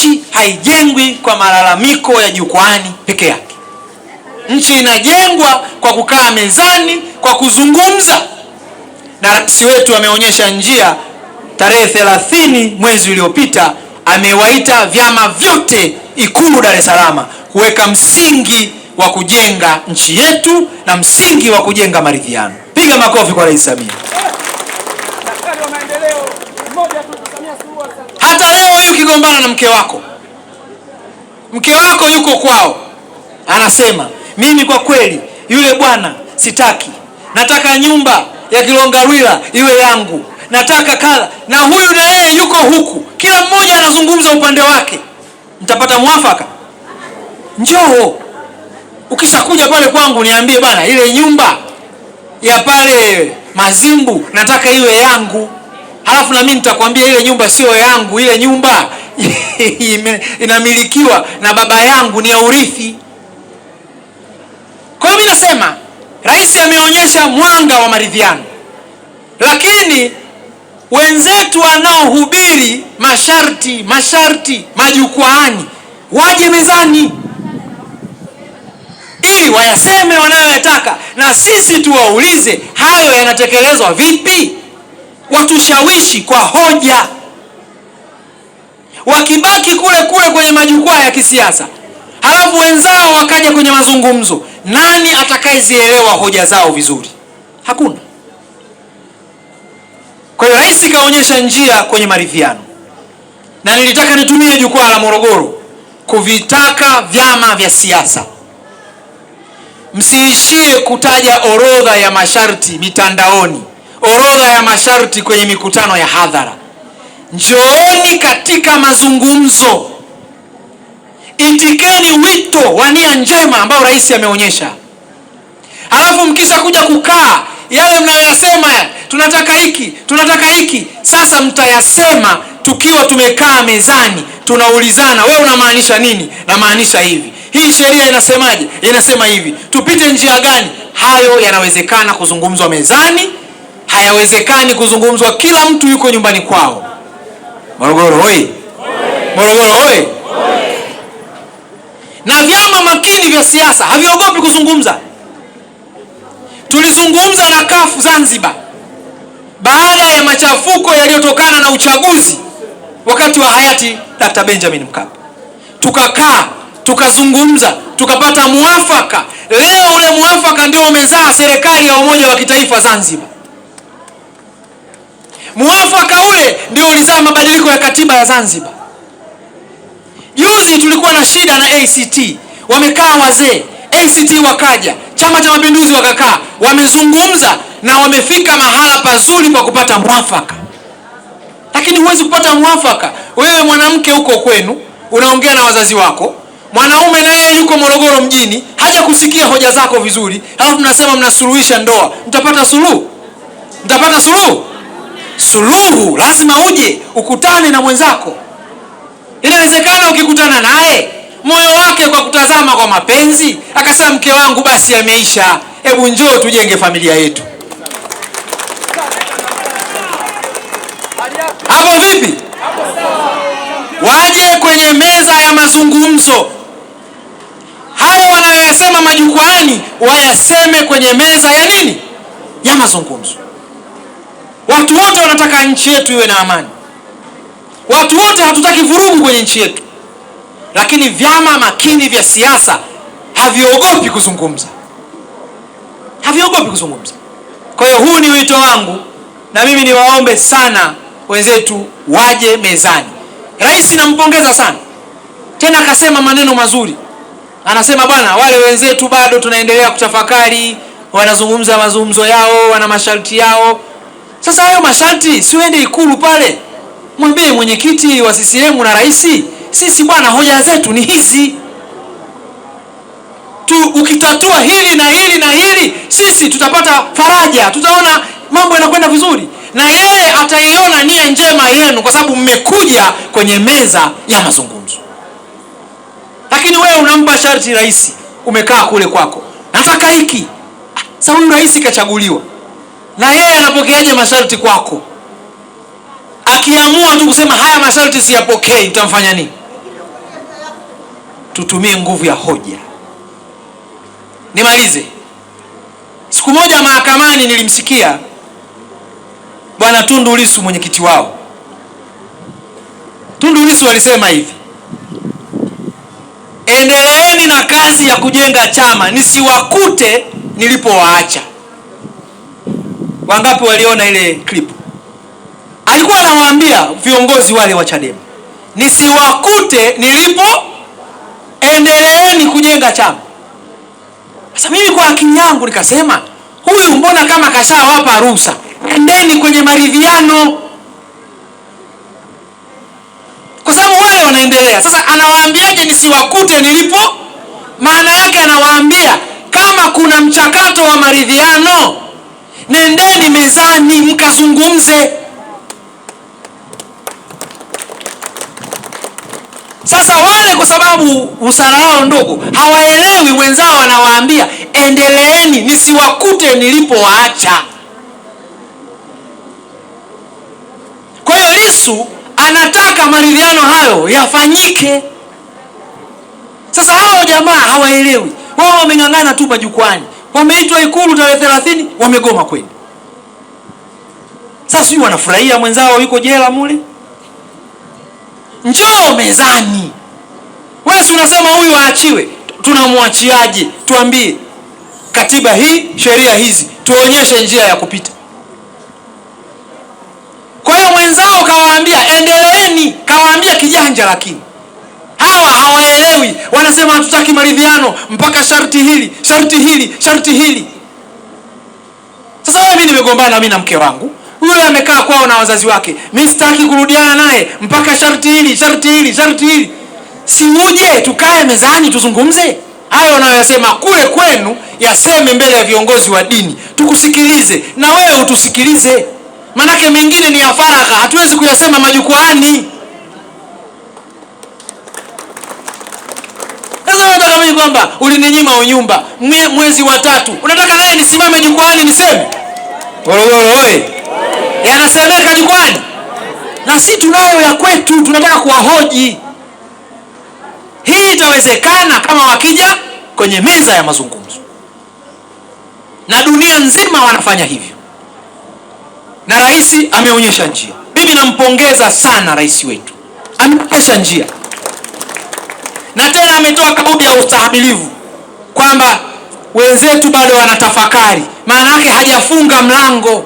Nchi haijengwi kwa malalamiko ya jukwani peke yake. Nchi inajengwa kwa kukaa mezani, kwa kuzungumza. Na rais wetu ameonyesha njia. Tarehe 30 mwezi uliopita amewaita vyama vyote Ikulu Dar es Salaam kuweka msingi wa kujenga nchi yetu na msingi wa kujenga maridhiano. Piga makofi kwa Rais Samia. Hata leo hii ukigombana na mke wako yuko kwao, anasema mimi kwa kweli yule bwana sitaki, nataka nyumba ya Kilongarwila iwe yangu, nataka kala, na huyu na yeye yuko huku, kila mmoja anazungumza upande wake. Mtapata mwafaka? Njoo ukishakuja pale kwangu niambie bana, ile nyumba ya pale Mazimbu nataka iwe yangu. Halafu na mimi nitakwambia ile nyumba sio yangu, ile nyumba inamilikiwa na baba yangu, ni ya urithi. Kwa hiyo mimi nasema rais ameonyesha mwanga wa maridhiano, lakini wenzetu wanaohubiri masharti majukwaani waje mezani ili wayaseme wanayoyataka, na sisi tuwaulize hayo yanatekelezwa vipi. Watushawishi kwa hoja. Wakibaki kule kwenye majukwaa ya kisiasa, halafu wenzao wakaja kwenye mazungumzo, nani atakayezielewa hoja zao vizuri? Hakuna. Kwa hiyo rais kaonyesha njia kwenye maridhiano, na nilitaka nitumie jukwaa la Morogoro kuvitaka vyama vya siasa, msiishie kutaja orodha ya masharti mitandaoni, orodha ya masharti kwenye mikutano ya hadhara. Njooni katika mazungumzo, itikeni wito wa nia njema ambao rais ameonyesha. Halafu mkisha kuja kukaa, yale mnayoyasema tunataka hiki, sasa mtayasema tukiwa tumekaa mezani, tunaulizana, wewe unamaanisha nini? Namaanisha hivi. Hii sheria inasemaje? Inasema hivi. Tupite njia gani? Hayo yanawezekana kuzungumzwa mezani, hayawezekani kuzungumzwa kila mtu yuko nyumbani kwao. Morogoro hoi! Morogoro hoi! Na vyama makini vya siasa haviogopi kuzungumza. Tulizungumza na CUF Zanzibar baada ya machafuko yaliyotokana na uchaguzi wakati wa hayati Dr. Benjamin Mkapa. Tukakaa, tukazungumza, tukapata muafaka. Leo ule muafaka ndio umezaa serikali ya umoja wa kitaifa Zanzibar. Muafaka ule ndio ulizaa mabadiliko ya katiba ya Zanzibar. Juzi tulikuwa na shida na ACT, wamekaa wazee, ACT wakaja, Chama cha Mapinduzi wakakaa, wamezungumza na wamefika mahala pazuri kwa kupata muafaka. Lakini huwezi kupata muafaka wewe mwanamke huko kwenu unaongea na wazazi wako, mwanaume na yeye yuko Morogoro mjini haja kusikia hoja zako vizuri, halafu mnasema mnasuluhisha ndoa. Mtapata suluhu? Mtapata suluhu? Suluhu lazima uje ukutane na mwenzako. Inawezekana ukikutana naye moyo wake kwa kutazama kwa mapenzi akasema, mke wangu basi ameisha, hebu njoo tujenge familia yetu. Hapo vipi? Waje kwenye meza ya mazungumzo. Hayo wanayoyasema majukwaani wayaseme kwenye meza ya nini? Ya mazungumzo. Watu wote wanataka nchi yetu iwe na amani. Watu wote hatutaki vurugu kwenye nchi yetu. Lakini vyama makini vya siasa haviogopi kuzungumza. Haviogopi kuzungumza. Kwa hiyo huu ni wito wangu, na mimi niwaombe sana wenzetu waje mezani. Rais nampongeza sana. Tena akasema maneno mazuri. Anasema bwana, wale wenzetu bado tunaendelea kutafakari, wanazungumza mazungumzo yao, wana masharti yao. Sasa hayo masharti si uende Ikulu pale, mwambie mwenyekiti wa CCM na rais, sisi bwana hoja zetu ni hizi tu, ukitatua hili na hili na hili sisi tutapata faraja, tutaona mambo yanakwenda vizuri, na yeye ataiona nia njema yenu kwa sababu mmekuja kwenye meza ya mazungumzo. Lakini wewe unampa sharti rais, umekaa kule kwako, nataka hiki. Sasa huyu rais kachaguliwa, na yeye anapokeaje masharti kwako? Akiamua tu kusema haya masharti siyapokei, utamfanya nini? tutumie nguvu ya hoja. Nimalize. Siku moja mahakamani nilimsikia Bwana Tundu Lissu, mwenyekiti wao. Tundu Lissu alisema hivi: endeleeni na kazi ya kujenga chama, nisiwakute nilipowaacha. Wangapi waliona ile clip? Alikuwa anawaambia viongozi wale wa Chadema, nisiwakute nilipo, endeleeni kujenga chama. Sasa mimi kwa akili yangu nikasema, huyu mbona kama kashawapa ruhusa, endeni kwenye maridhiano, kwa sababu wale wanaendelea. Sasa anawaambiaje nisiwakute nilipo? Maana yake anawaambia kama kuna mchakato wa maridhiano, nendeni mezani mkazungumze. Sasa wale kwa sababu busara yao ndogo hawaelewi wenzao wanawaambia endeleeni nisiwakute nilipowaacha. Kwa hiyo Lissu anataka maridhiano hayo yafanyike. Sasa hao jamaa hawaelewi. Wao wameng'ang'ana tu majukwani. Wameitwa Ikulu tarehe 30, wamegoma kweli. Sasa sijui wanafurahia mwenzao yuko jela mule. Njoo mezani. Wewe si unasema huyu aachiwe, tunamwachiaje? Tuambie. Katiba hii, sheria hizi, tuonyeshe njia ya kupita. Kwa hiyo mwenzao kawaambia endeleeni, kawaambia kijanja, lakini hawa hawaelewi. Wanasema hatutaki maridhiano mpaka sharti hili, sharti hili, sharti hili. Sasa wewe, mimi nimegombana mimi na mke wangu, yule amekaa kwao na wazazi wake, mimi sitaki kurudiana naye mpaka sharti hili, sharti hili, sharti hili. Si uje tukae mezani tuzungumze? Hayo unayosema kule kwenu yaseme mbele ya viongozi wa dini, tukusikilize na wewe utusikilize. Manake mengine ni ya faragha, hatuwezi kuyasema majukwaani. Sasa unataka mimi kwamba ulininyima unyumba mwezi wa 3, unataka naye nisimame jukwaani niseme? Morogoro oye! Yanasemeka jukwaani. Na si tunayo ya kwetu, tunataka kuwahoji. Hii itawezekana kama wakija kwenye meza ya mazungumzo, na dunia nzima wanafanya hivyo, na rais ameonyesha njia. Mimi nampongeza sana rais wetu, ameonyesha njia, na tena ametoa kauli ya ustahimilivu kwamba wenzetu bado wanatafakari. Maana yake hajafunga mlango.